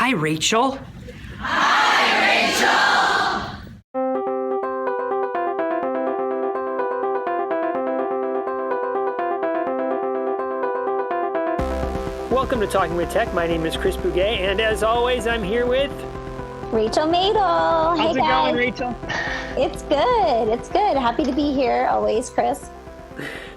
Hi, Rachel. Hi, Rachel! Welcome to Talking with Tech. My name is Chris Bouguet, and as always, I'm here with Rachel Madel. How's it going, Rachel? It's good. It's good. Happy to be here always, Chris.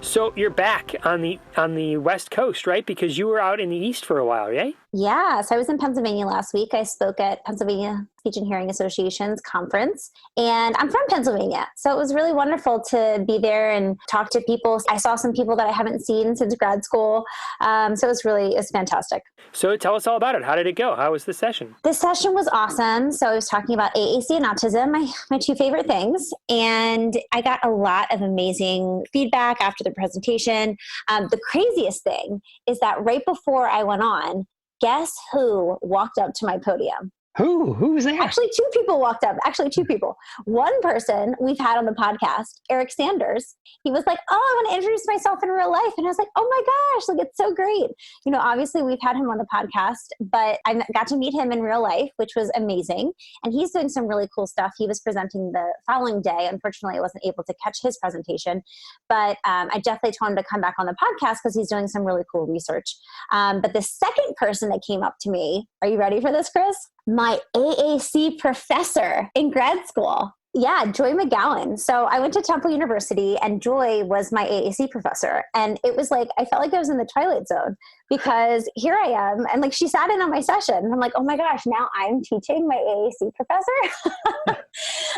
So you're back on the West Coast, right? Because you were out in the East for a while, right? Yeah. So I was in Pennsylvania last week. I spoke at Pennsylvania Speech and Hearing Association's conference, and I'm from Pennsylvania. So it was really wonderful to be there and talk to people. I saw some people that I haven't seen since grad school. So it's fantastic. So tell us all about it. How did it go? How was the session? This session was awesome. So I was talking about AAC and autism, my two favorite things. And I got a lot of amazing feedback after the presentation. The craziest thing is that right before I went on, guess who walked up to my podium? Who was there? Actually, two people walked up. Two people. One person we've had on the podcast, Eric Sanders, he was like, oh, I want to introduce myself in real life. And I was like, oh my gosh, like it's so great. You know, obviously we've had him on the podcast, but I got to meet him in real life, which was amazing. And he's doing some really cool stuff. He was presenting the following day. Unfortunately, I wasn't able to catch his presentation, but I definitely told him to come back on the podcast because he's doing some really cool research. But the second person that came up to me, are you ready for this, Chris? My AAC professor in grad school. Yeah, Joy McGowan. So I went to Temple University and Joy was my AAC professor. And it was like, I felt like I was in the Twilight Zone because here I am. And like she sat in on my session. I'm like, oh my gosh, now I'm teaching my AAC professor.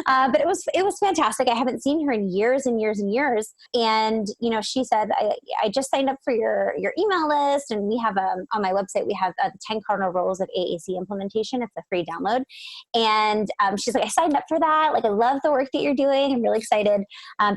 But it was fantastic. I haven't seen her in years and years and years. And, you know, she said, I just signed up for your email list. And we have on my website, we have the 10 cardinal rules of AAC implementation. It's a free download. And she's like, I signed up for that. Like, I love the work that you're doing. I'm really excited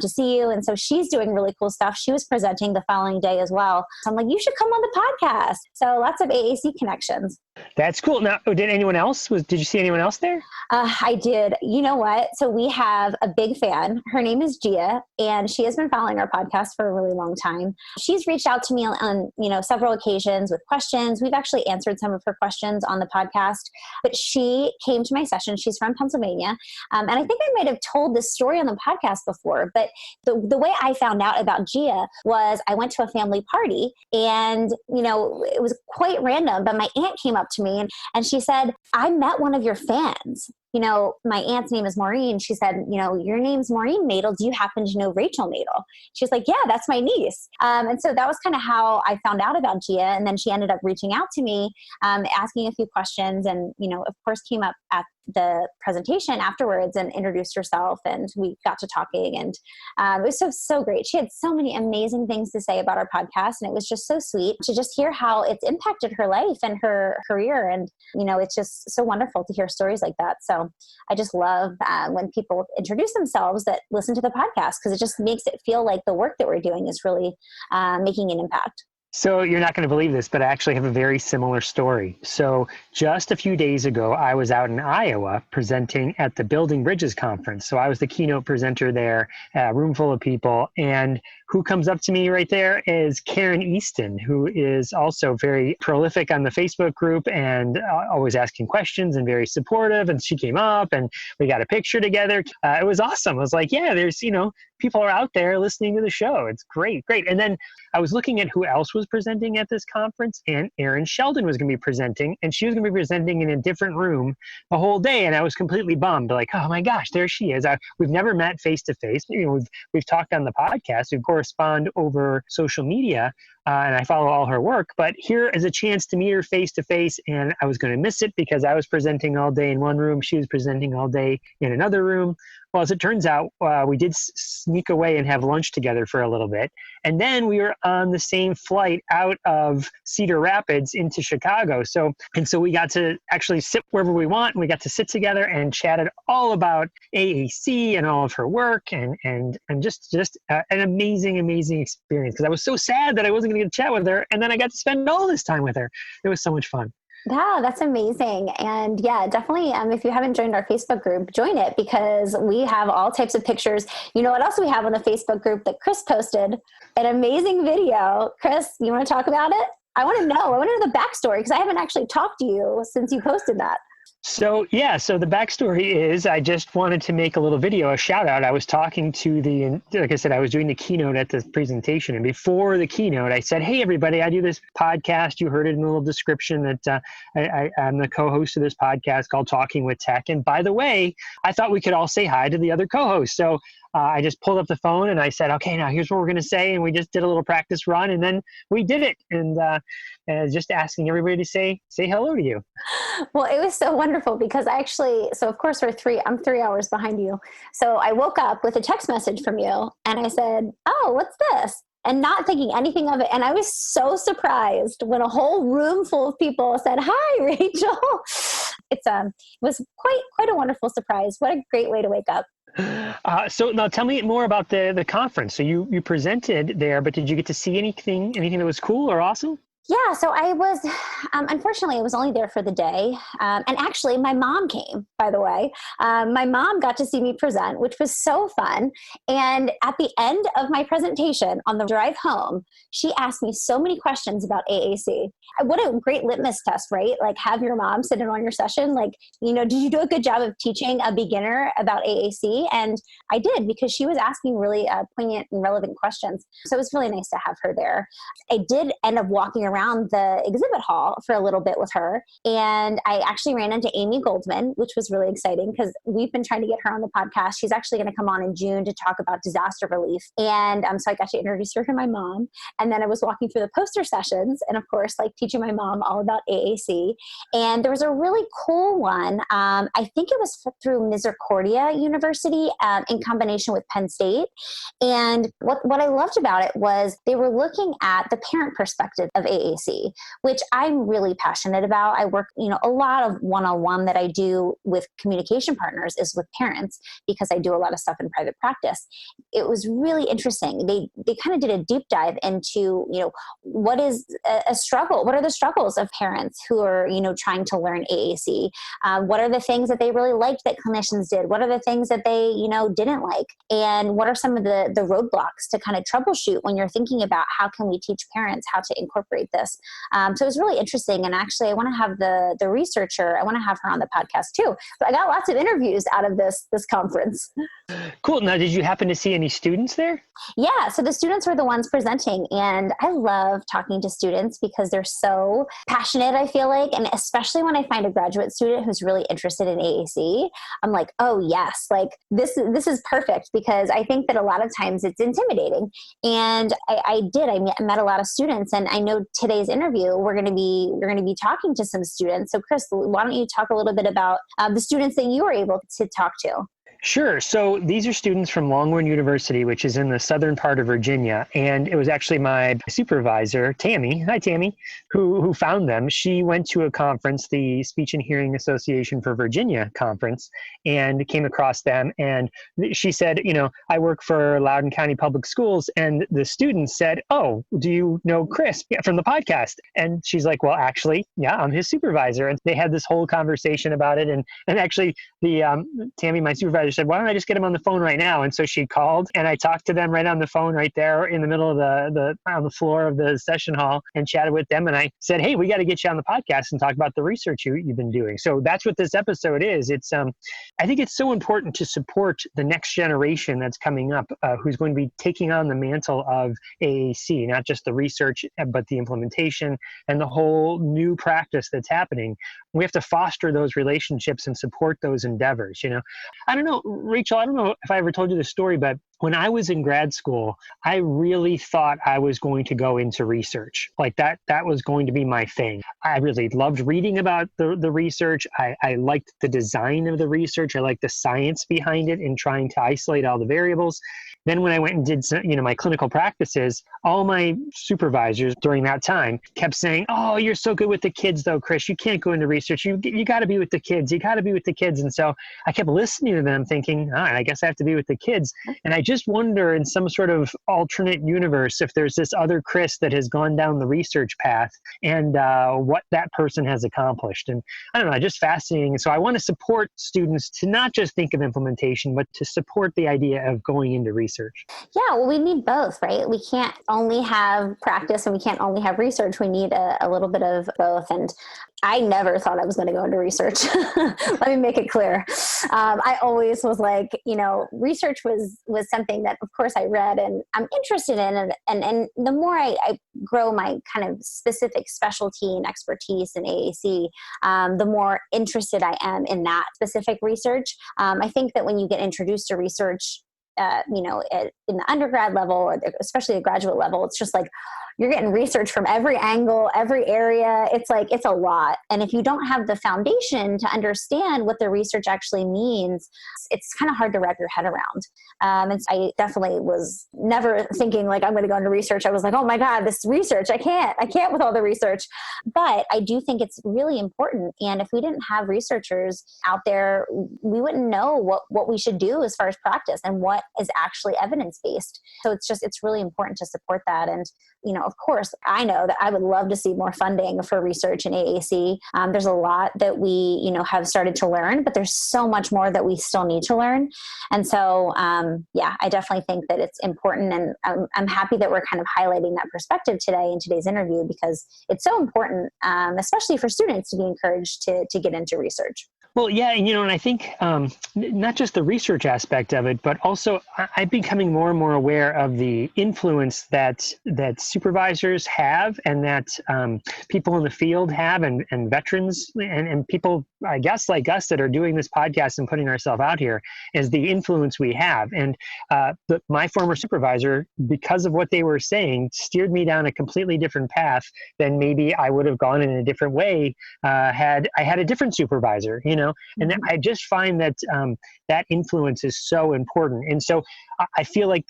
to see you. And so she's doing really cool stuff. She was presenting the following day as well. So I'm like, you should come on the podcast. So lots of AAC connections. That's cool. Now, did anyone else? Did you see anyone else there? I did. You know what? So we have a big fan. Her name is Gia, and she has been following our podcast for a really long time. She's reached out to me on several occasions with questions. We've actually answered some of her questions on the podcast, but she came to my session. She's from Pennsylvania. And I think I might have told this story on the podcast before, but the way I found out about Gia was I went to a family party and, it was quite random, but my aunt came up to me and she said, I met one of your fans. My aunt's name is Maureen. She said, your name's Maureen Madel. Do you happen to know Rachel Madel? She's like, yeah, that's my niece. And so that was kind of how I found out about Gia. And then she ended up reaching out to me, asking a few questions and, of course came up at the presentation afterwards and introduced herself and we got to talking and it was so great. She had so many amazing things to say about our podcast and it was just so sweet to just hear how it's impacted her life and her career. And, it's just so wonderful to hear stories like that. So I just love when people introduce themselves that listen to the podcast because it just makes it feel like the work that we're doing is really making an impact. So you're not going to believe this, but I actually have a very similar story. So just a few days ago, I was out in Iowa presenting at the Building Bridges Conference. So I was the keynote presenter there, a room full of people. And who comes up to me right there is Karen Easton, who is also very prolific on the Facebook group and always asking questions and very supportive. And she came up and we got a picture together. It was awesome. I was like, yeah, there's, people are out there listening to the show. It's great. And then I was looking at who else was presenting at this conference, and Erin Sheldon was going to be presenting, and she was going to be presenting in a different room the whole day. And I was completely bummed, like, oh my gosh, there she is. We've never met face to face. We've talked on the podcast. We correspond over social media, and I follow all her work. But here is a chance to meet her face to face, and I was going to miss it because I was presenting all day in one room. She was presenting all day in another room. Well, as it turns out, we did sneak away and have lunch together for a little bit. And then we were on the same flight out of Cedar Rapids into Chicago. So we got to actually sit wherever we want. And we got to sit together and chatted all about AAC and all of her work and just an amazing, amazing experience. Because I was so sad that I wasn't going to get to chat with her. And then I got to spend all this time with her. It was so much fun. Yeah, that's amazing. And yeah, definitely, if you haven't joined our Facebook group, join it because we have all types of pictures. You know what else we have on the Facebook group that Chris posted? An amazing video. Chris, you want to talk about it? I want to know. I want to know the backstory because I haven't actually talked to you since you posted that. So the backstory is I just wanted to make a little video, a shout out. I was talking to like I said, I was doing the keynote at the presentation. And before the keynote, I said, hey, everybody, I do this podcast. You heard it in the little description that I'm the co-host of this podcast called Talking with Tech. And by the way, I thought we could all say hi to the other co-hosts. So I just pulled up the phone and I said, okay, now here's what we're going to say. And we just did a little practice run and then we did it. And just asking everybody to say hello to you. Well, it was so wonderful because so of course I'm 3 hours behind you. So I woke up with a text message from you and I said, oh, what's this? And not thinking anything of it. And I was so surprised when a whole room full of people said, hi, Rachel. It was quite a wonderful surprise. What a great way to wake up. So now tell me more about the conference. So you presented there, but did you get to see anything that was cool or awesome? Yeah, so I was, unfortunately, I was only there for the day. And actually, my mom came, by the way. My mom got to see me present, which was so fun. And at the end of my presentation on the drive home, she asked me so many questions about AAC. What a great litmus test, right? Like have your mom sit in on your session. Like, did you do a good job of teaching a beginner about AAC? And I did because she was asking really poignant and relevant questions. So it was really nice to have her there. I did end up walking around the exhibit hall for a little bit with her. And I actually ran into Amy Goldman, which was really exciting because we've been trying to get her on the podcast. She's actually going to come on in June to talk about disaster relief. And so I got to introduce her to my mom. And then I was walking through the poster sessions and of course, like teaching my mom all about AAC. And there was a really cool one. I think it was through Misericordia University in combination with Penn State. And what I loved about it was they were looking at the parent perspective of AAC, which I'm really passionate about. I work, a lot of one-on-one that I do with communication partners is with parents because I do a lot of stuff in private practice. It was really interesting. They kind of did a deep dive into, what is a struggle? What are the struggles of parents who are, trying to learn AAC? What are the things that they really liked that clinicians did? What are the things that they, didn't like? And what are some of the roadblocks to kind of troubleshoot when you're thinking about how can we teach parents how to incorporate this? So it was really interesting. And actually I want to have the researcher, I want to have her on the podcast too. But I got lots of interviews out of this conference. Cool. Now, did you happen to see any students there? Yeah. So the students were the ones presenting. And I love talking to students because they're so passionate, I feel like. And especially when I find a graduate student who's really interested in AAC, I'm like, oh yes, like this is perfect because I think that a lot of times it's intimidating. And I met a lot of students, and I know today's interview, we're going to be talking to some students. So Chris, why don't you talk a little bit about the students that you were able to talk to? Sure. So these are students from Longwood University, which is in the southern part of Virginia. And it was actually my supervisor, Tammy, hi Tammy, who found them. She went to a conference, the Speech and Hearing Association for Virginia conference, and came across them. And she said, I work for Loudoun County Public Schools. And the students said, oh, do you know Chris from the podcast? And she's like, well, actually, yeah, I'm his supervisor. And they had this whole conversation about it. And actually, Tammy, my supervisor, said, why don't I just get him on the phone right now? And so she called and I talked to them right on the phone right there in the middle of on the floor of the session hall and chatted with them. And I said, hey, we got to get you on the podcast and talk about the research you've been doing. So that's what this episode is. It's, I think it's so important to support the next generation that's coming up, who's going to be taking on the mantle of AAC, not just the research, but the implementation and the whole new practice that's happening. We have to foster those relationships and support those endeavors. I don't know, Rachel, I don't know if I ever told you this story, but when I was in grad school, I really thought I was going to go into research. Like that was going to be my thing. I really loved reading about the research. I liked the design of the research. I liked the science behind it and trying to isolate all the variables. Then when I went and did my clinical practices, all my supervisors during that time kept saying, oh, you're so good with the kids though, Chris, you can't go into research. You got to be with the kids. You got to be with the kids. And so I kept listening to them thinking, all right, I guess I have to be with the kids. And I just wonder in some sort of alternate universe if there's this other Chris that has gone down the research path and what that person has accomplished. And I don't know, just fascinating. So I want to support students to not just think of implementation, but to support the idea of going into research. research? Yeah, well, we need both, right? We can't only have practice and we can't only have research. We need a little bit of both. And I never thought I was going to go into research. Let me make it clear. I always was like, research was something that, of course, I read and I'm interested in. And the more I grow my kind of specific specialty and expertise in AAC, the more interested I am in that specific research. I think that when you get introduced to research, in the undergrad level, or especially the graduate level, it's just like you're getting research from every angle, every area. It's like, it's a lot. And if you don't have the foundation to understand what the research actually means, it's kind of hard to wrap your head around. And so I definitely was never thinking like, I'm going to go into research. I was like, oh my God, this research, I can't with all the research. But I do think it's really important. And if we didn't have researchers out there, we wouldn't know what we should do as far as practice and what is actually evidence-based. So it's really important to support that. And, of course, I know that I would love to see more funding for research in AAC. There's a lot that we, have started to learn, but there's so much more that we still need to learn. And so, I definitely think that it's important. And I'm happy that we're kind of highlighting that perspective today in today's interview, because it's so important, especially for students, to be encouraged to get into research. Well, yeah, and I think not just the research aspect of it, but also I'm becoming more and more aware of the influence that supervisors have, and that people in the field have, and veterans and people, I guess, like us that are doing this podcast and putting ourselves out here, is the influence we have. And my former supervisor, because of what they were saying, steered me down a completely different path than maybe I would have gone in a different way had I had a different supervisor, And I just find that that influence is so important. And so I feel like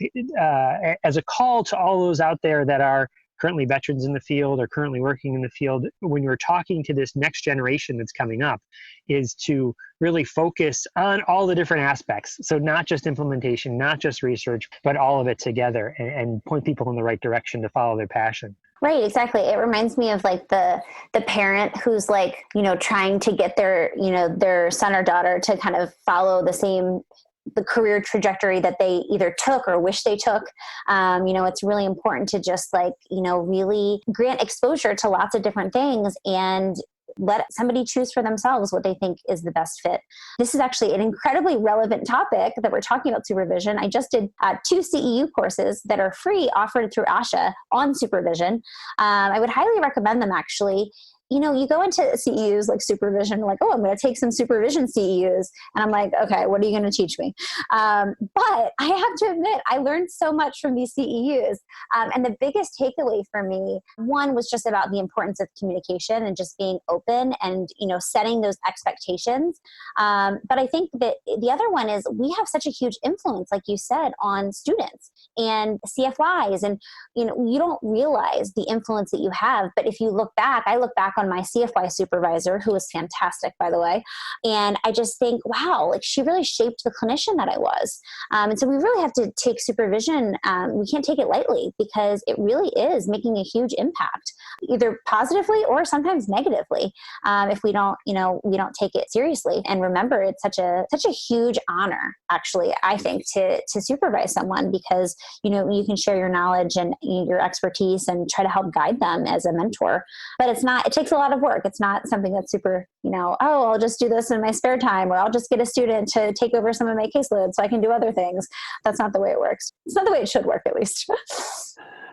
as a call to all those out there that are currently veterans in the field or currently working in the field, when you're talking to this next generation that's coming up, is to really focus on all the different aspects. So not just implementation, not just research, but all of it together, and point people in the right direction to follow their passion. Right, exactly. It reminds me of like the parent who's like, trying to get their son or daughter to kind of follow the career trajectory that they either took or wish they took. It's really important to just really grant exposure to lots of different things and let somebody choose for themselves what they think is the best fit. This is actually an incredibly relevant topic that we're talking about supervision. I just did 2 CEU courses that are free, offered through ASHA, on supervision. I would highly recommend them, actually. You go into CEUs like supervision, like, oh, I'm going to take some supervision CEUs. And I'm like, okay, what are you going to teach me? But I have to admit, I learned so much from these CEUs. And the biggest takeaway for me, one, was just about the importance of communication and just being open and, setting those expectations. But I think that the other one is we have such a huge influence, like you said, on students and CFYs. And, you don't realize the influence that you have. But if you look back, I look back on my CFY supervisor, who was fantastic, by the way. And I just think, wow, like she really shaped the clinician that I was. And so we really have to take supervision. We can't take it lightly, because it really is making a huge impact, either positively or sometimes negatively, if we don't take it seriously. And remember, it's such a huge honor, actually, I think, to supervise someone, because, you can share your knowledge and your expertise and try to help guide them as a mentor. But it takes a lot of work. It's not something that's super, I'll just do this in my spare time, or I'll just get a student to take over some of my caseload so I can do other things. That's not the way it works. It's not the way it should work, at least.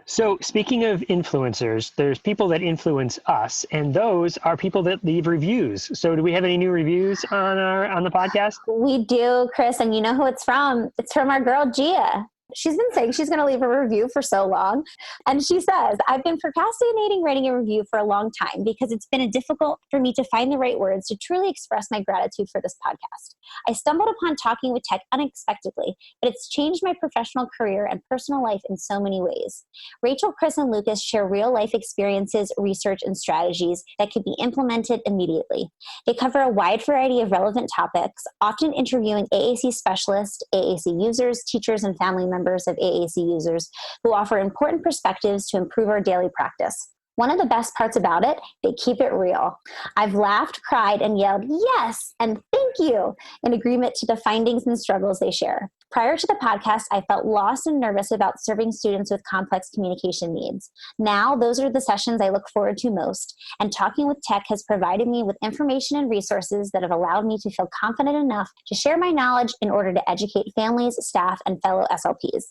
So speaking of influencers, there's people that influence us, and those are people that leave reviews. So do we have any new reviews on the podcast? We do, Chris, and you know who it's from? It's from our girl, Gia. She's been saying she's going to leave a review for so long. And she says, I've been procrastinating writing a review for a long time because it's been difficult for me to find the right words to truly express my gratitude for this podcast. I stumbled upon Talking with Tech unexpectedly, but it's changed my professional career and personal life in so many ways. Rachel, Chris, and Lucas share real life experiences, research, and strategies that could be implemented immediately. They cover a wide variety of relevant topics, often interviewing AAC specialists, AAC users, teachers, and family members of AAC users who offer important perspectives to improve our daily practice. One of the best parts about it, they keep it real. I've laughed, cried, and yelled, yes, and thank you, in agreement to the findings and struggles they share. Prior to the podcast, I felt lost and nervous about serving students with complex communication needs. Now, those are the sessions I look forward to most, and Talking with Tech has provided me with information and resources that have allowed me to feel confident enough to share my knowledge in order to educate families, staff, and fellow SLPs.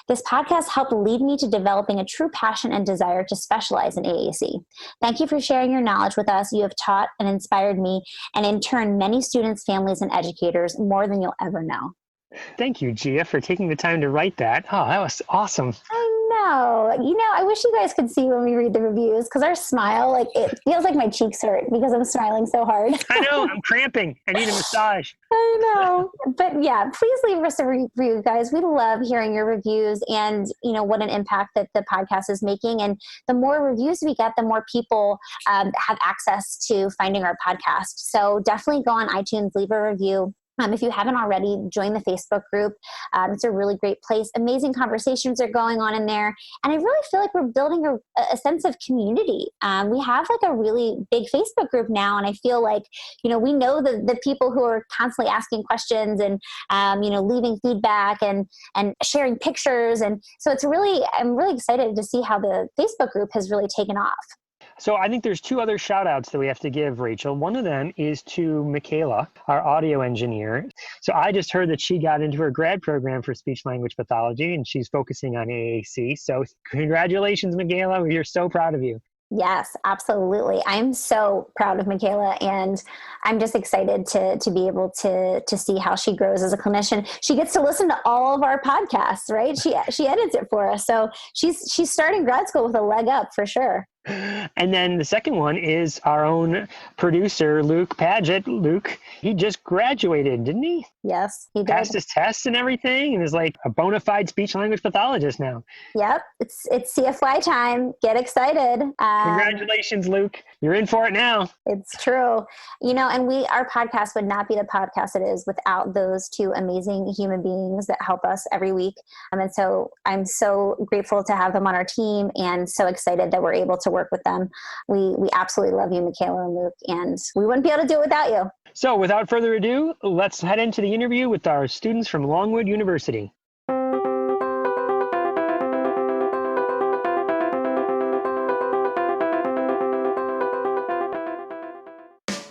This podcast helped lead me to developing a true passion and desire to specialize in AAC. Thank you for sharing your knowledge with us. You have taught and inspired me, and in turn, many students, families, and educators more than you'll ever know. Thank you, Gia, for taking the time to write that. Oh, that was awesome. I know. I wish you guys could see when we read the reviews, because our smile, like, it feels like my cheeks hurt because I'm smiling so hard. I know. I'm cramping. I need a massage. I know. But yeah, please leave us a review, guys. We love hearing your reviews and, what an impact that the podcast is making. And the more reviews we get, the more people have access to finding our podcast. So definitely go on iTunes, leave a review. If you haven't already, join the Facebook group. It's a really great place. Amazing conversations are going on in there. And I really feel like we're building a sense of community. We have like a really big Facebook group now. And I feel like, we know the people who are constantly asking questions and, leaving feedback and sharing pictures. And so I'm really excited to see how the Facebook group has really taken off. So I think there's two other shout outs that we have to give, Rachel. One of them is to Michaela, our audio engineer. So I just heard that she got into her grad program for speech language pathology, and she's focusing on AAC. So congratulations, Michaela. We're so proud of you. Yes, absolutely. I'm so proud of Michaela, and I'm just excited to be able to see how she grows as a clinician. She gets to listen to all of our podcasts, right? She edits it for us. So she's starting grad school with a leg up for sure. And then the second one is our own producer, Luke Padgett. Luke, he just graduated, didn't he? Yes, he did. Passed his tests and everything and is like a bona fide speech language pathologist now. Yep. It's CFY time. Get excited. Congratulations, Luke. You're in for it now. It's true. And our podcast would not be the podcast it is without those two amazing human beings that help us every week. And so I'm so grateful to have them on our team and so excited that we're able to work with them. We absolutely love you, Michaela and Luke, and we wouldn't be able to do it without you. So without further ado, let's head into the interview with our students from Longwood University.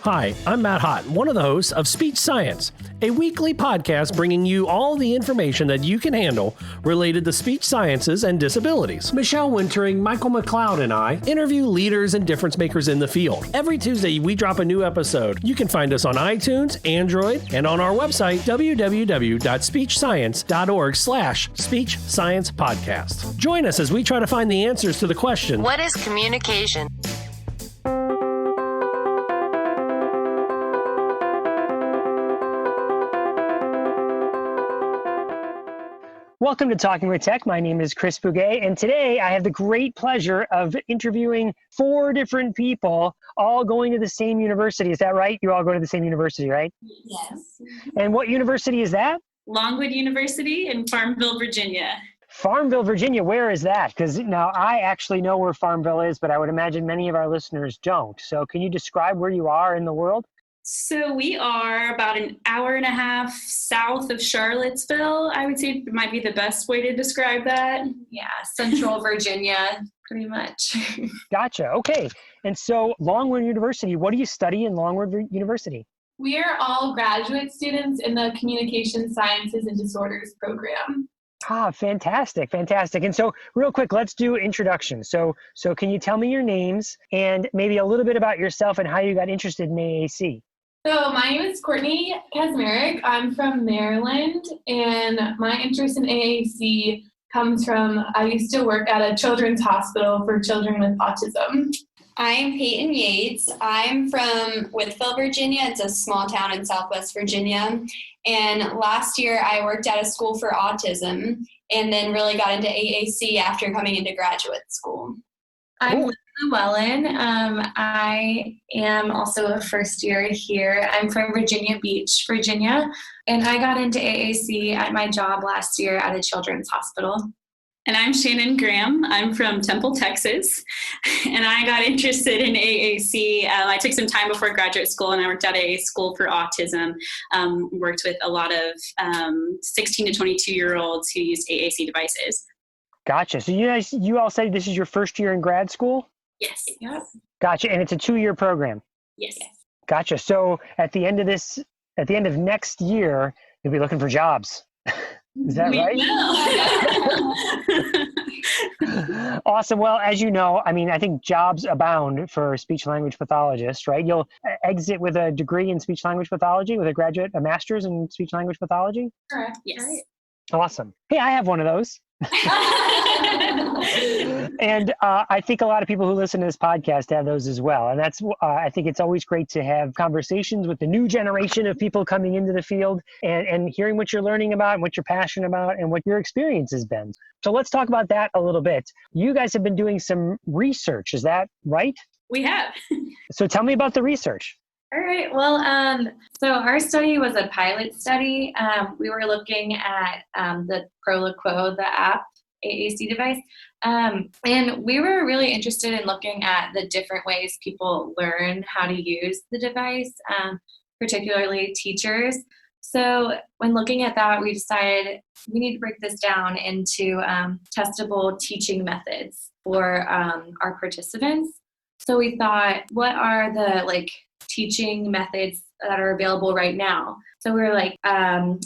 Hi, I'm Matt Hott, one of the hosts of Speech Science, a weekly podcast bringing you all the information that you can handle related to speech sciences and disabilities. Michelle Wintering, Michael McLeod, and I interview leaders and difference makers in the field. Every Tuesday, we drop a new episode. You can find us on iTunes, Android, and on our website, www.speechscience.org/Speech Science Podcast. Join us as we try to find the answers to the question, what is communication? Welcome to Talking with Tech. My name is Chris Bouguet, and today I have the great pleasure of interviewing 4 different people, all going to the same university. Is that right? You all go to the same university, right? Yes. And what university is that? Longwood University in Farmville, Virginia. Farmville, Virginia. Where is that? Because now I actually know where Farmville is, but I would imagine many of our listeners don't. So can you describe where you are in the world? So we are about an hour and a half south of Charlottesville. I would say it might be the best way to describe that. Yeah, Central Virginia, pretty much. Gotcha. Okay. And so Longwood University, what do you study in Longwood University? We are all graduate students in the Communication Sciences and Disorders program. Ah, fantastic, fantastic. And so real quick, let's do introductions. So can you tell me your names and maybe a little bit about yourself and how you got interested in AAC? So my name is Courtney Kaczmarek. I'm from Maryland, and my interest in AAC comes from I used to work at a children's hospital for children with autism. I'm Payton Yates. I'm from Whitfield, Virginia. It's a small town in Southwest Virginia. And last year I worked at a school for autism and then really got into AAC after coming into graduate school. I'm Lizzie Llewellyn. I am also a first year here. I'm from Virginia Beach, Virginia, and I got into AAC at my job last year at a children's hospital. And I'm Shannon Graham. I'm from Temple, Texas, and I got interested in AAC. I took some time before graduate school, and I worked at a school for autism, worked with a lot of 16 to 22-year-olds who used AAC devices. Gotcha. So you all say this is your first year in grad school? Yes. Yep. Gotcha. And it's a 2-year program? Yes. Gotcha. So at the end of next year, you'll be looking for jobs. Is that right? Awesome. Well, as you know, I think jobs abound for speech language pathologists, right? You'll exit with a degree in speech language pathology, with a master's in speech language pathology? Correct. Yes. Right. Awesome. Hey, I have one of those. And I think a lot of people who listen to this podcast have those as well. And that's, I think it's always great to have conversations with the new generation of people coming into the field and hearing what you're learning about and what you're passionate about and what your experience has been. So let's talk about that a little bit. You guys have been doing some research, is that right? We have. So tell me about the research. All right. Well, so our study was a pilot study. We were looking at the ProLaQuo, the app AAC device, and we were really interested in looking at the different ways people learn how to use the device, particularly teachers. So when looking at that, we decided we need to break this down into testable teaching methods for our participants. So we thought, what are the teaching methods that are available right now? So we were like,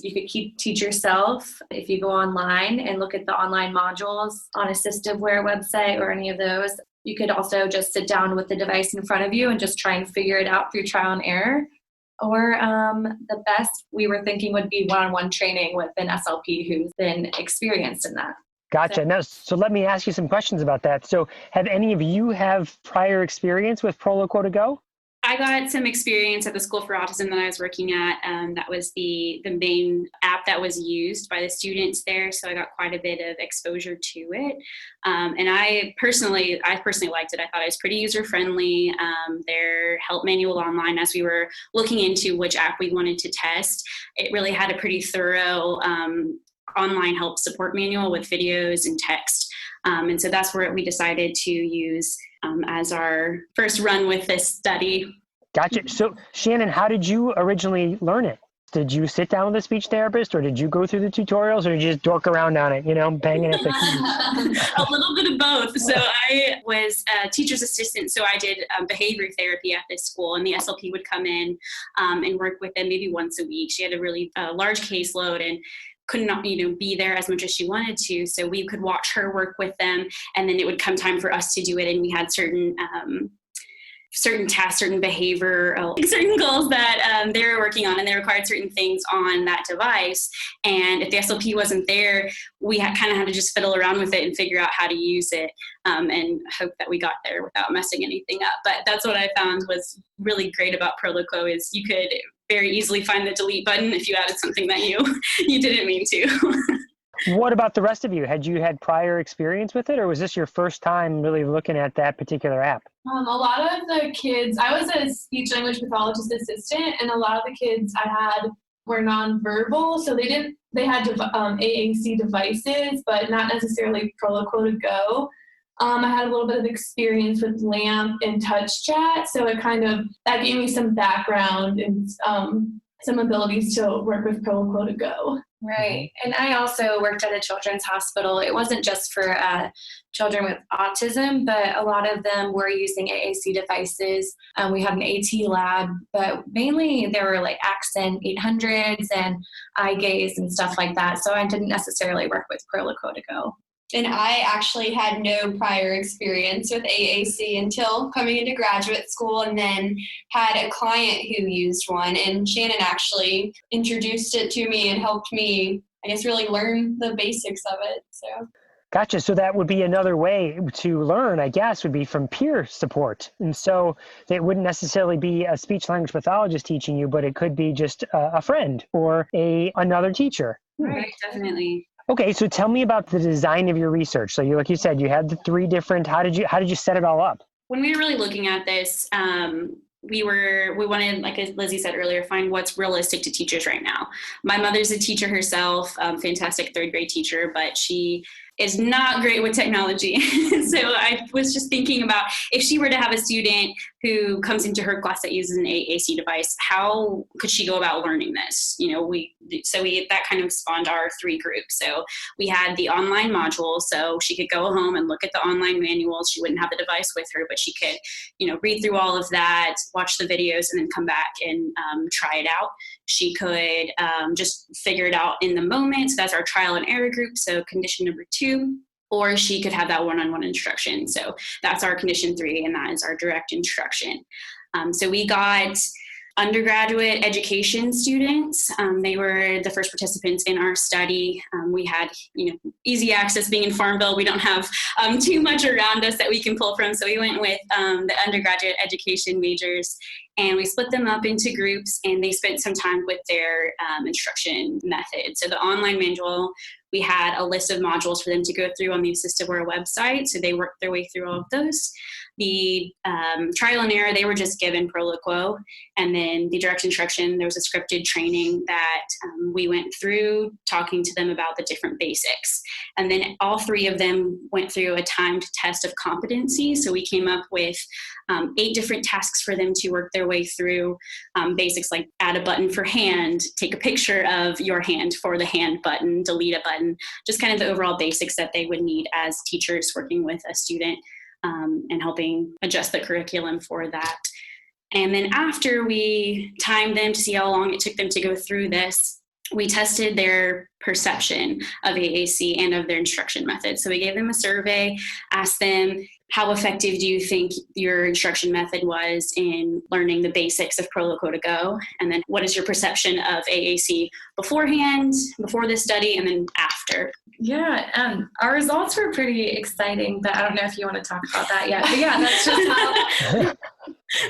you could teach yourself if you go online and look at the online modules on AssistiveWare website or any of those. You could also just sit down with the device in front of you and just try and figure it out through trial and error. Or the best we were thinking would be one-on-one training with an SLP who's been experienced in that. Gotcha. Now, so let me ask you some questions about that. So have any of you have prior experience with ProLaQuo to Go? I got some experience at the School for Autism that I was working at. That was the main app that was used by the students there, so I got quite a bit of exposure to it. And I personally liked it. I thought it was pretty user-friendly. Their help manual online, as we were looking into which app we wanted to test, it really had a pretty thorough online help support manual with videos and text. And so that's where we decided to use as our first run with this study. Gotcha. So Shannon, how did you originally learn it? Did you sit down with a speech therapist, or did you go through the tutorials, or did you just dork around on it, banging at the keys? A little bit of both. So I was a teacher's assistant, so I did behavior therapy at this school, and the SLP would come in and work with them maybe once a week. She had a really large caseload and could not, be there as much as she wanted to. So we could watch her work with them, and then it would come time for us to do it. And we had certain tasks, certain behavior, certain goals that they were working on, and they required certain things on that device. And if the SLP wasn't there, we kind of had to just fiddle around with it and figure out how to use it, and hope that we got there without messing anything up. But that's what I found was really great about ProLaQuo, is you could very easily find the delete button if you added something that you didn't mean to. What about the rest of you? Had you had prior experience with it, or was this your first time really looking at that particular app? A lot of the kids, I was a speech language pathologist assistant, and a lot of the kids I had were nonverbal, so they had AAC devices, but not necessarily ProLaQuo to Go. I had a little bit of experience with LAMP and Touch Chat, so that gave me some background and some abilities to work with ProLaQuo to Go. Right. And I also worked at a children's hospital. It wasn't just for children with autism, but a lot of them were using AAC devices. We had an AT lab, but mainly there were Accent 800s and eye gaze and stuff like that. So I didn't necessarily work with ProLaQuo to Go. And I actually had no prior experience with AAC until coming into graduate school, and then had a client who used one. And Shannon actually introduced it to me and helped me, really learn the basics of it. So. Gotcha. So that would be another way to learn, I guess, would be from peer support. And so it wouldn't necessarily be a speech language pathologist teaching you, but it could be just a friend or another teacher. Right, definitely. Okay, so tell me about the design of your research. So like you said, you had the 3 different, how did you set it all up? When we were really looking at this, we wanted, like Lizzie said earlier, find what's realistic to teachers right now. My mother's a teacher herself, fantastic 3rd grade teacher, but she is not great with technology. So I was just thinking about if she were to have a student who comes into her class that uses an AAC device, how could she go about learning this? That kind of spawned our 3 groups. So we had the online module, so she could go home and look at the online manuals. She wouldn't have the device with her, but she could, read through all of that, watch the videos, and then come back and try it out. She could just figure it out in the moment. So that's our trial and error group. So condition number 2. Or she could have that one-on-one instruction. So that's our condition 3, and that is our direct instruction. So we got undergraduate education students. They were the first participants in our study. We had, easy access. Being in Farmville, we don't have too much around us that we can pull from. So we went with the undergraduate education majors, and we split them up into groups, and they spent some time with their instruction method. So the online manual, we had a list of modules for them to go through on the Assistaware website. So they worked their way through all of those. The trial and error, they were just given pro liquo. And then the direct instruction, there was a scripted training that we went through, talking to them about the different basics. And then all 3 of them went through a timed test of competency. So we came up with 8 different tasks for them to work their way through. Basics like add a button for hand, take a picture of your hand for the hand button, delete a button, just kind of the overall basics that they would need as teachers working with a student and helping adjust the curriculum for that. And then after we timed them to see how long it took them to go through this, we tested their perception of AAC and of their instruction method. So we gave them a survey, asked them, how effective do you think your instruction method was in learning the basics of Pro Loco to Go? And then what is your perception of AAC beforehand, before this study, and then after? Yeah, our results were pretty exciting, but I don't know if you want to talk about that yet. But yeah, that's just how...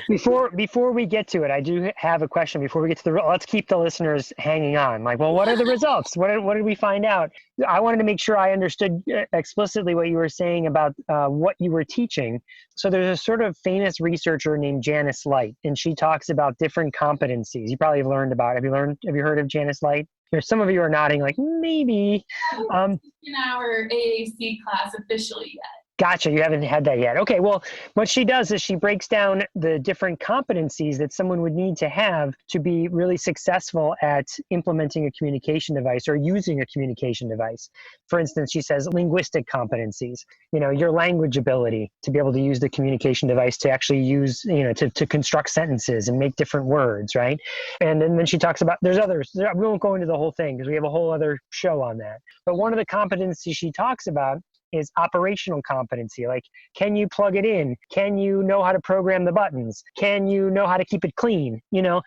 Before we get to it, I do have a question before we get to let's keep the listeners hanging on. Like, well, what are the results? What did we find out? I wanted to make sure I understood explicitly what you were saying about what you were teaching. So there's a sort of famous researcher named Janice Light, and she talks about different competencies. You probably have learned about it. Have you heard of Janice Light? There's some of you are nodding like, maybe. In our AAC class officially yet. Gotcha. You haven't had that yet. Okay. Well, what she does is she breaks down the different competencies that someone would need to have to be really successful at implementing a communication device or using a communication device. For instance, she says linguistic competencies, your language ability to be able to use the communication device to actually use, to construct sentences and make different words, right? And then she talks about, there's others. We won't go into the whole thing because we have a whole other show on that. But one of the competencies she talks about is operational competency. Like, can you plug it in? Can you know how to program the buttons? Can you know how to keep it clean? And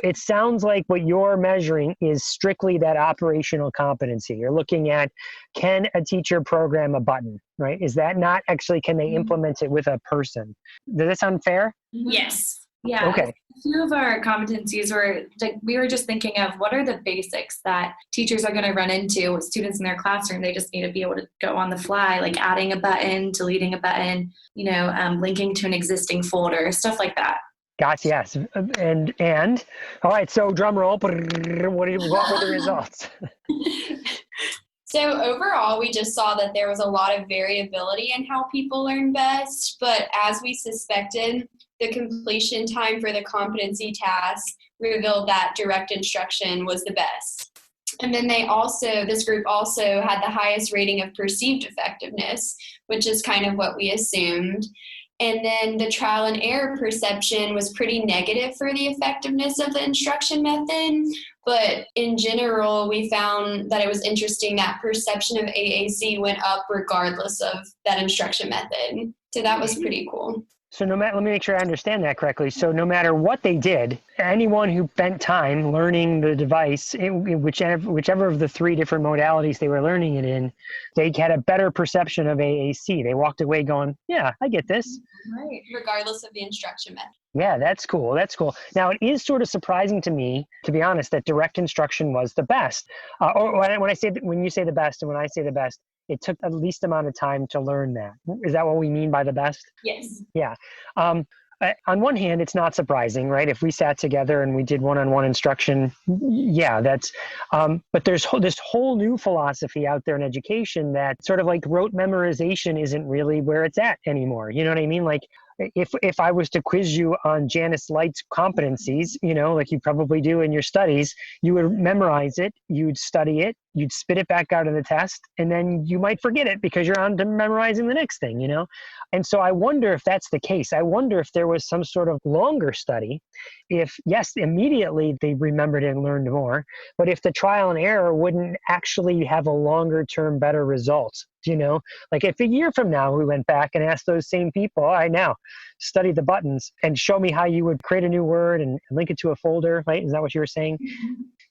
it sounds like what you're measuring is strictly that operational competency. You're looking at, can a teacher program a button, right? Is that not actually, can they implement it with a person? Does that sound fair? Yes. Yeah. Okay. A few of our competencies were we were just thinking of what are the basics that teachers are going to run into with students in their classroom. They just need to be able to go on the fly, like adding a button, deleting a button, linking to an existing folder, stuff like that. Gotcha. Yes. And all right. So drum roll. What were the results? So overall, we just saw that there was a lot of variability in how people learn best, but as we suspected, the completion time for the competency task revealed that direct instruction was the best. And then this group also had the highest rating of perceived effectiveness, which is kind of what we assumed. And then the trial and error perception was pretty negative for the effectiveness of the instruction method. But in general, we found that it was interesting that perception of AAC went up regardless of that instruction method. So that was pretty cool. So let me make sure I understand that correctly. So no matter what they did, anyone who spent time learning the device, whichever of the 3 different modalities they were learning it in, they had a better perception of AAC. They walked away going, yeah, I get this. Right. Regardless of the instruction method. Yeah, that's cool. That's cool. Now, it is sort of surprising to me, to be honest, that direct instruction was the best. Or when you say the best and when I say the best, it took the least amount of time to learn that. Is that what we mean by the best? Yes. Yeah. on one hand, it's not surprising, right? If we sat together and we did one-on-one instruction, yeah, that's, but there's this whole new philosophy out there in education that sort of like rote memorization isn't really where it's at anymore. You know what I mean? Like, if I was to quiz you on Janice Light's competencies, like you probably do in your studies, you would memorize it, you'd study it, you'd spit it back out of the test, and then you might forget it because you're on to memorizing the next thing, And so I wonder if that's the case. I wonder if there was some sort of longer study, if, yes, immediately they remembered and learned more, but if the trial and error wouldn't actually have a longer term, better result. Like if a year from now we went back and asked those same people, all right, now study the buttons and show me how you would create a new word and link it to a folder, right? Is that what you were saying?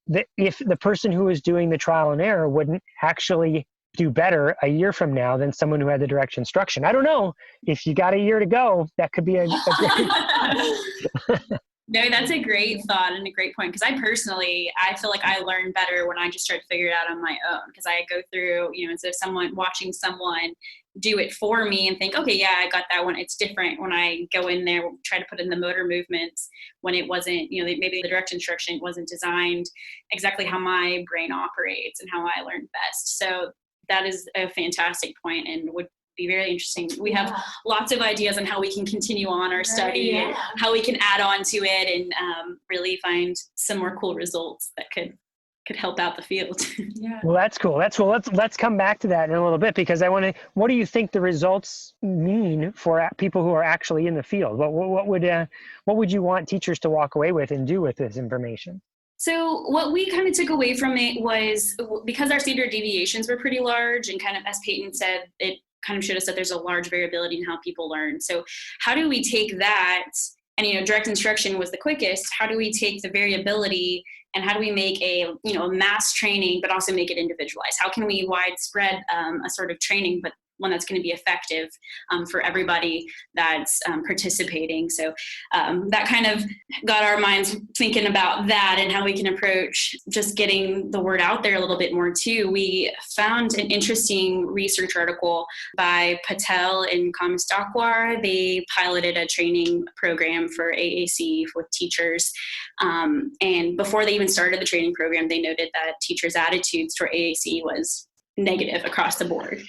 That if the person who was doing the trial and error wouldn't actually do better a year from now than someone who had the direct instruction. I don't know. If you got a year to go, that could be a great... No, that's a great thought and a great point. Because I feel like I learn better when I just try to figure it out on my own. Because I go through, instead of watching someone do it for me and think, okay, yeah, I got that one. It's different when I go in there, try to put in the motor movements when it wasn't, maybe the direct instruction wasn't designed exactly how my brain operates and how I learn best. So that is a fantastic point and would be very interesting. We have lots of ideas on how we can continue on our study and how we can add on to it and really find some more cool results that could help out the field. Well, that's cool. Let's come back to that in a little bit, because what do you think the results mean for people who are actually in the field? What would you want teachers to walk away with and do with this information? So what we kind of took away from it was, because our standard deviations were pretty large, and kind of, as Payton said, it kind of showed us that there's a large variability in how people learn. So how do we take that, and direct instruction was the quickest, how do we take the variability and how do we make a mass training but also make it individualized? How can we widespread a sort of training, but one that's going to be effective for everybody that's participating? So that kind of got our minds thinking about that and how we can approach just getting the word out there a little bit more too. We found an interesting research article by Patel and Kamstakwar. They piloted a training program for AAC with teachers. And before they even started the training program, they noted that teachers' attitudes toward AAC was negative across the board.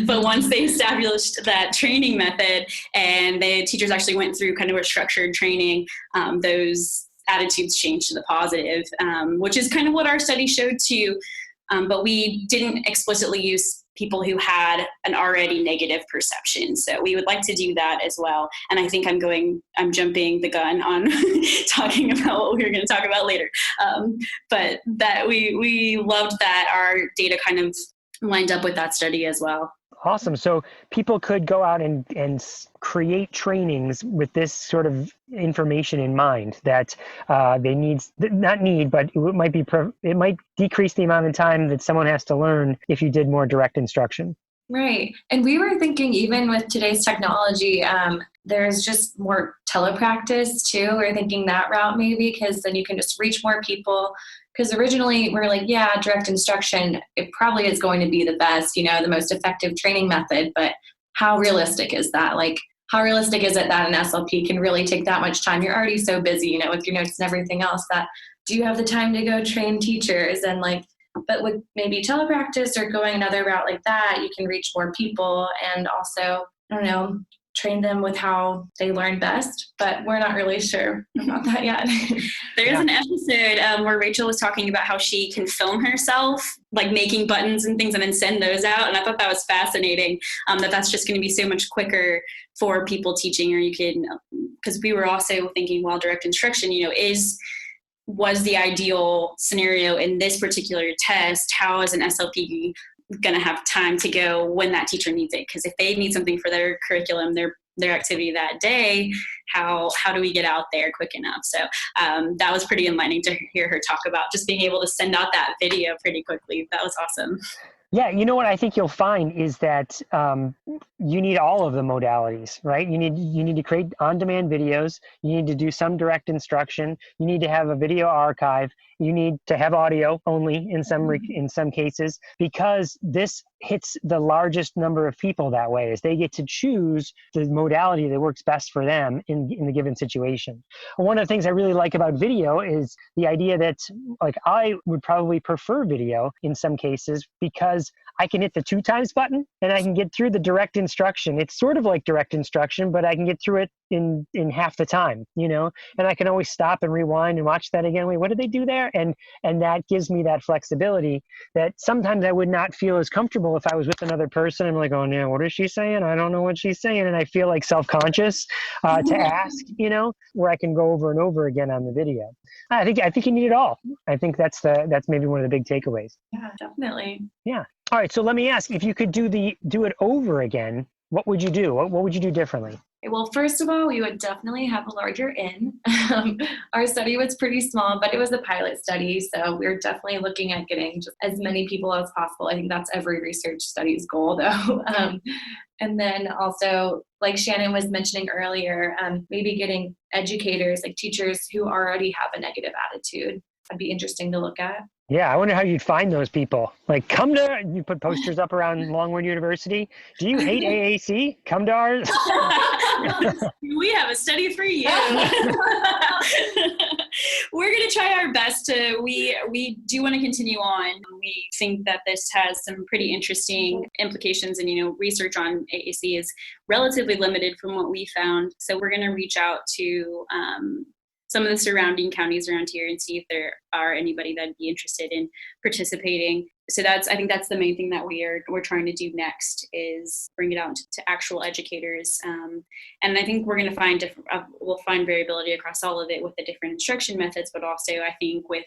But once they established that training method and the teachers actually went through kind of a structured training, those attitudes changed to the positive, which is kind of what our study showed too. But we didn't explicitly use people who had an already negative perception. So we would like to do that as well. And I think I'm jumping the gun on talking about what we were going to talk about later. But that we loved that our data kind of lined up with that study as well. Awesome. So people could go out and create trainings with this sort of information in mind, that it might decrease the amount of time that someone has to learn if you did more direct instruction. Right. And we were thinking, even with today's technology, there's just more telepractice too. We're thinking that route maybe, because then you can just reach more people. Because originally we're like, yeah, direct instruction, it probably is going to be the best, the most effective training method. But how realistic is that? Like, how realistic is it that an SLP can really take that much time? You're already so busy, with your notes and everything else, that do you have the time to go train teachers? And but with maybe telepractice or going another route like that, you can reach more people and also, train them with how they learn best, but we're not really sure about that yet. There's an episode where Rachel was talking about how she can film herself, like making buttons and things, and then send those out. And I thought that was fascinating, that's just going to be so much quicker for people teaching, or you can, because we were also thinking, while direct instruction, was the ideal scenario in this particular test, how is an SLP going to have time to go when that teacher needs it? Because if they need something for their curriculum, their activity that day, how do we get out there quick enough? So that was pretty enlightening to hear her talk about just being able to send out that video pretty quickly. That was awesome. Yeah, what I think you'll find is that you need all of the modalities, right? You need to create on-demand videos. You need to do some direct instruction. You need to have a video archive, you need to have audio only in some cases, because this hits the largest number of people that way, is they get to choose the modality that works best for them in the given situation. One of the things I really like about video is the idea that, like, I would probably prefer video in some cases because I can hit the 2 times button and I can get through the direct instruction. It's sort of like direct instruction, but I can get through it in half the time, and I can always stop and rewind and watch that again. Wait, what did they do there? And that gives me that flexibility that sometimes I would not feel as comfortable if I was with another person. I'm like, oh no, what is she saying? I don't know what she's saying. And I feel like self-conscious to ask, where I can go over and over again on the video. I think you need it all. I think that's maybe one of the big takeaways. Yeah, definitely. Yeah. All right. So let me ask, if you could do it over again, what would you do? What would you do differently? Well, first of all, we would definitely have a larger N. Our study was pretty small, but it was a pilot study, so we were definitely looking at getting just as many people as possible. I think that's every research study's goal, though. And then also, like Shannon was mentioning earlier, maybe getting educators, like teachers who already have a negative attitude. That'd be interesting to look at. Yeah, I wonder how you'd find those people. Like, you put posters up around Longwood University. Do you hate AAC? Come to ours. We have a study for you. We're going to try our best we do want to continue on. We think that this has some pretty interesting implications, and, research on AAC is relatively limited from what we found. So we're going to reach out to some of the surrounding counties around here and see if there are anybody that'd be interested in participating. So I think that's the main thing that we're trying to do next, is bring it out to actual educators. And I think we're going to we'll find variability across all of it with the different instruction methods, but also I think with,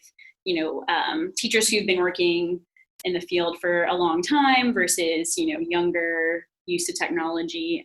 teachers who've been working in the field for a long time versus, younger, used to technology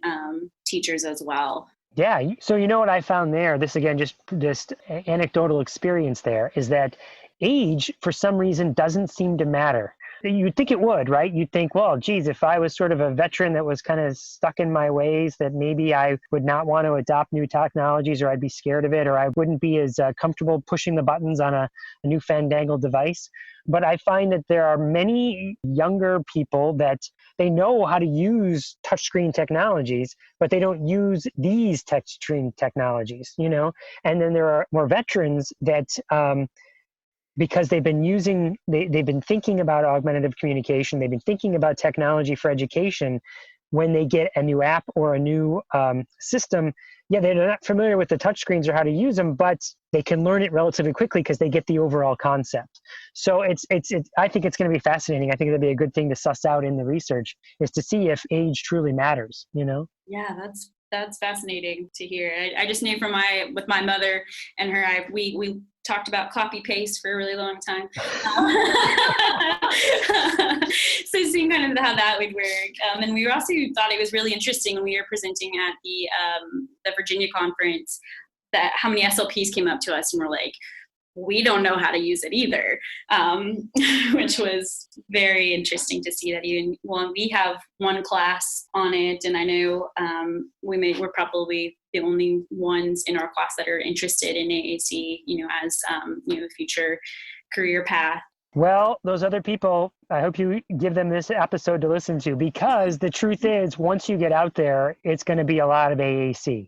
teachers as well. Yeah. So what I found there, this again, just anecdotal experience there, is that age for some reason doesn't seem to matter. You'd think it would, right? You'd think, well, geez, if I was sort of a veteran that was kind of stuck in my ways, that maybe I would not want to adopt new technologies, or I'd be scared of it, or I wouldn't be as comfortable pushing the buttons on a new fandangled device. But I find that there are many younger people that they know how to use touchscreen technologies, but they don't use these touchscreen technologies, And then there are more veterans that, because they've been thinking about augmentative communication, they've been thinking about technology for education. When they get a new app or a new system, they're not familiar with the touchscreens or how to use them, but they can learn it relatively quickly because they get the overall concept. So I think it's going to be fascinating. I think it'll be a good thing to suss out in the research, is to see if age truly matters, Yeah, that's fascinating to hear. I just knew with my mother and her, we talked about copy paste for a really long time. So seeing kind of how that would work. And we also thought it was really interesting when we were presenting at the Virginia conference, that how many SLPs came up to us and were like, we don't know how to use it either, which was very interesting to see that we have one class on it, and I know we're probably the only ones in our class that are interested in AAC, as a future career path. Well, those other people, I hope you give them this episode to listen to, because the truth is, once you get out there, it's going to be a lot of AAC,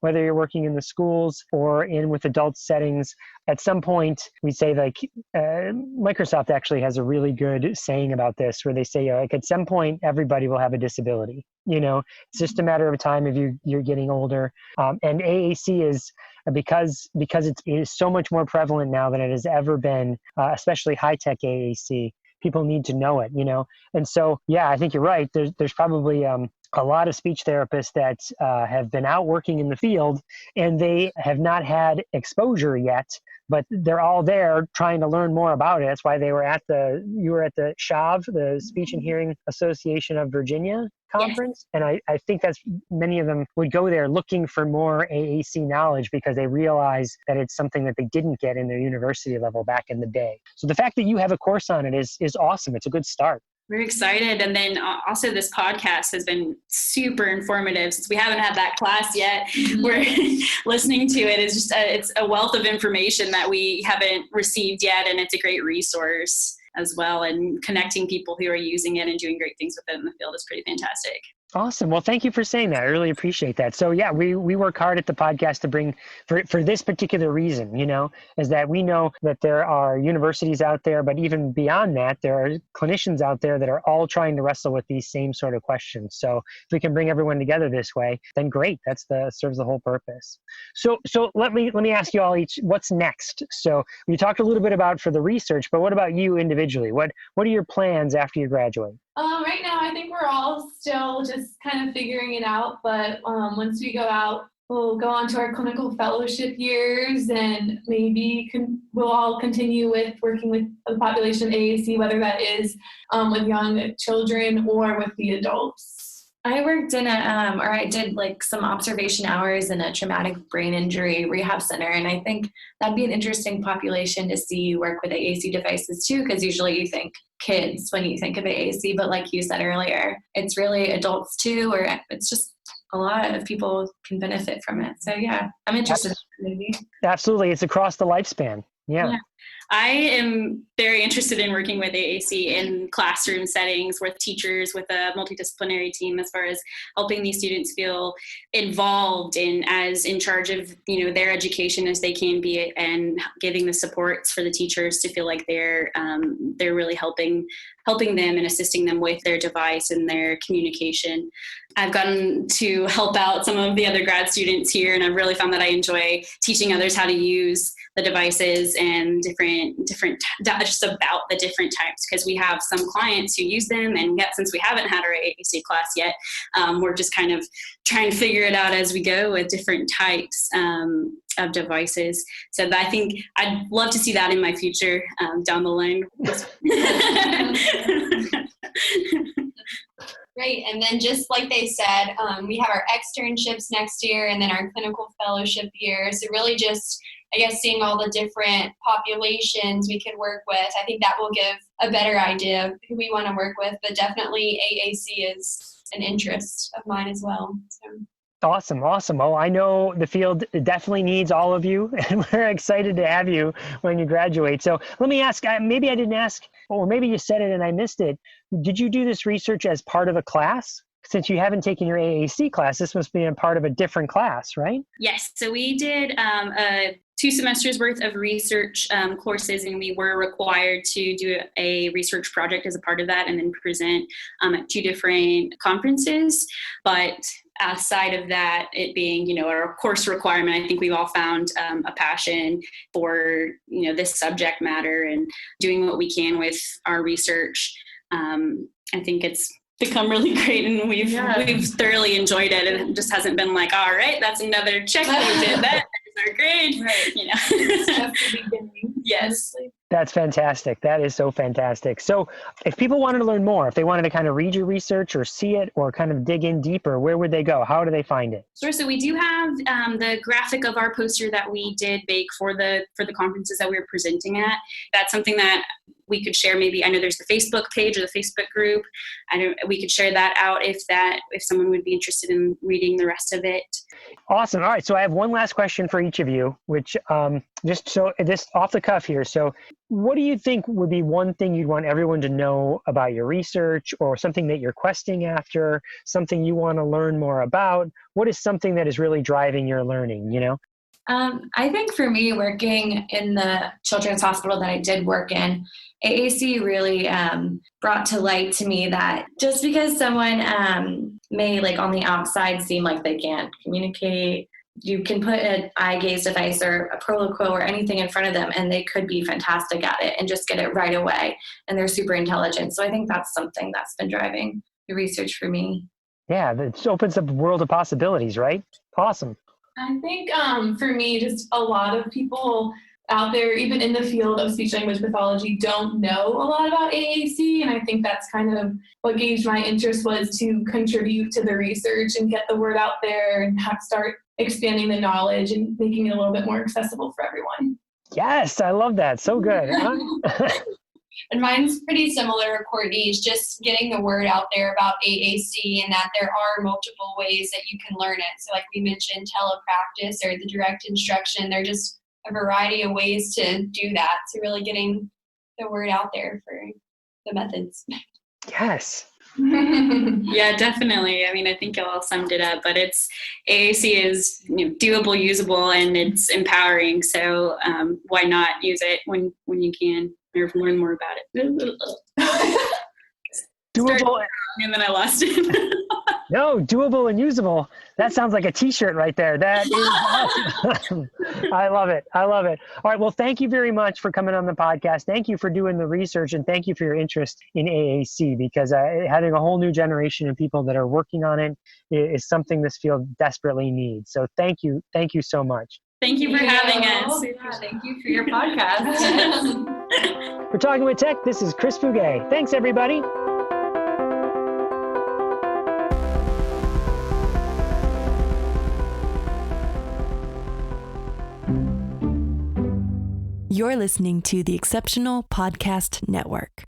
whether you're working in the schools or with adult settings. At some point, we say, like, Microsoft actually has a really good saying about this, where they say, at some point, everybody will have a disability. It's just a matter of time if you're getting older. And AAC is, because it is so much more prevalent now than it has ever been, especially high-tech AAC. People need to know it, And so, I think you're right. There's probably a lot of speech therapists that have been out working in the field, and they have not had exposure yet, but they're all there trying to learn more about it. That's why you were at the SHAV, the Speech and Hearing Association of Virginia conference. Yes. And I think that's, many of them would go there looking for more AAC knowledge, because they realize that it's something that they didn't get in their university level back in the day. So the fact that you have a course on it is awesome. It's a good start. We're excited. And then also this podcast has been super informative since we haven't had that class yet. We're listening to it. It's just it's a wealth of information that we haven't received yet. And it's a great resource as well. And connecting people who are using it and doing great things with it in the field is pretty fantastic. Awesome. Well, thank you for saying that. I really appreciate that. So yeah, we work hard at the podcast to bring for this particular reason, is that we know that there are universities out there, but even beyond that, there are clinicians out there that are all trying to wrestle with these same sort of questions. So if we can bring everyone together this way, then great. Serves the whole purpose. So let me ask you all each, what's next? So we talked a little bit about for the research, but what about you individually? What are your plans after you graduate? Right now, I think we're all still just kind of figuring it out. But once we go out, we'll go on to our clinical fellowship years, and maybe we'll all continue with working with the population of AAC, whether that is with young children or with the adults. I worked in I did like some observation hours in a traumatic brain injury rehab center. And I think that'd be an interesting population to see work with AAC devices too, because usually you think kids when you think of AAC, but like you said earlier, it's really adults too, or it's just a lot of people can benefit from it. So yeah, I'm interested in maybe. Absolutely. It's across the lifespan. Yeah. I am very interested in working with AAC in classroom settings with teachers, with a multidisciplinary team, as far as helping these students feel involved and as in charge of, their education as they can be, and giving the supports for the teachers to feel like they're really helping them and assisting them with their device and their communication. I've gotten to help out some of the other grad students here, and I've really found that I enjoy teaching others how to use the devices and different just about the different types, because we have some clients who use them, and yet since we haven't had our AAC class yet, we're just kind of trying to figure it out as we go with different types of devices. So I think I'd love to see that in my future down the line. Great. And then just like they said, we have our externships next year and then our clinical fellowship year. So really just, I guess, seeing all the different populations we could work with. I think that will give a better idea of who we want to work with, but definitely AAC is an interest of mine as well. So. Awesome. Oh, I know the field definitely needs all of you, and we're excited to have you when you graduate. So let me ask, maybe I didn't ask, or maybe you said it and I missed it. Did you do this research as part of a class? Since you haven't taken your AAC class, this must be a part of a different class, right? Yes. So we did 2 semesters worth of research courses, and we were required to do a research project as a part of that and then present at 2 different conferences. But aside of that, it being, our course requirement, I think we've all found a passion for, this subject matter and doing what we can with our research. I think it's become really great, and we've thoroughly enjoyed it. And it just hasn't been like, all right, that's another check. We did that. There's our grade. Right. It's just the beginning. Yes. That's fantastic. That is so fantastic. So if people wanted to learn more, if they wanted to kind of read your research or see it or kind of dig in deeper, where would they go? How do they find it? Sure. So we do have the graphic of our poster that we did make for the conferences that we were presenting at. That's something that we could share. Maybe I know there's the Facebook page or the Facebook group. We could share that out if someone would be interested in reading the rest of it. Awesome. All right. So I have one last question for each of you, which just so this off the cuff here. So what do you think would be one thing you'd want everyone to know about your research, or something that you're questing after, something you want to learn more about? What is something that is really driving your learning, I think for me, working in the children's hospital that I did work in, AAC really brought to light to me that just because someone may on the outside seem like they can't communicate, you can put an eye gaze device or a Proloquo or anything in front of them, and they could be fantastic at it and just get it right away. And they're super intelligent. So I think that's something that's been driving the research for me. Yeah, it opens up a world of possibilities, right? Awesome. I think for me, just a lot of people out there, even in the field of speech language pathology, don't know a lot about AAC, and I think that's kind of what gauged my interest, was to contribute to the research and get the word out there and start expanding the knowledge and making it a little bit more accessible for everyone. Yes, I love that. So good. And mine's pretty similar to Courtney's, just getting the word out there about AAC and that there are multiple ways that you can learn it. So like we mentioned, telepractice or the direct instruction, there are just a variety of ways to do that. So really getting the word out there for the methods. Yes. Yeah, definitely. I mean, I think you all summed it up, but AAC is doable, usable, and it's empowering. So why not use it when you can, or learn more about it? Doable. And then I lost it. No, doable and usable. That sounds like a t-shirt right there. That is awesome. I love it. I love it. All right. Well, thank you very much for coming on the podcast. Thank you for doing the research, and thank you for your interest in AAC, because having a whole new generation of people that are working on it is something this field desperately needs. So thank you. Thank you so much. Thank you for having us. Yeah, thank you for your podcast. For Talking with Tech, this is Chris Fugay. Thanks, everybody. You're listening to the Exceptional Podcast Network.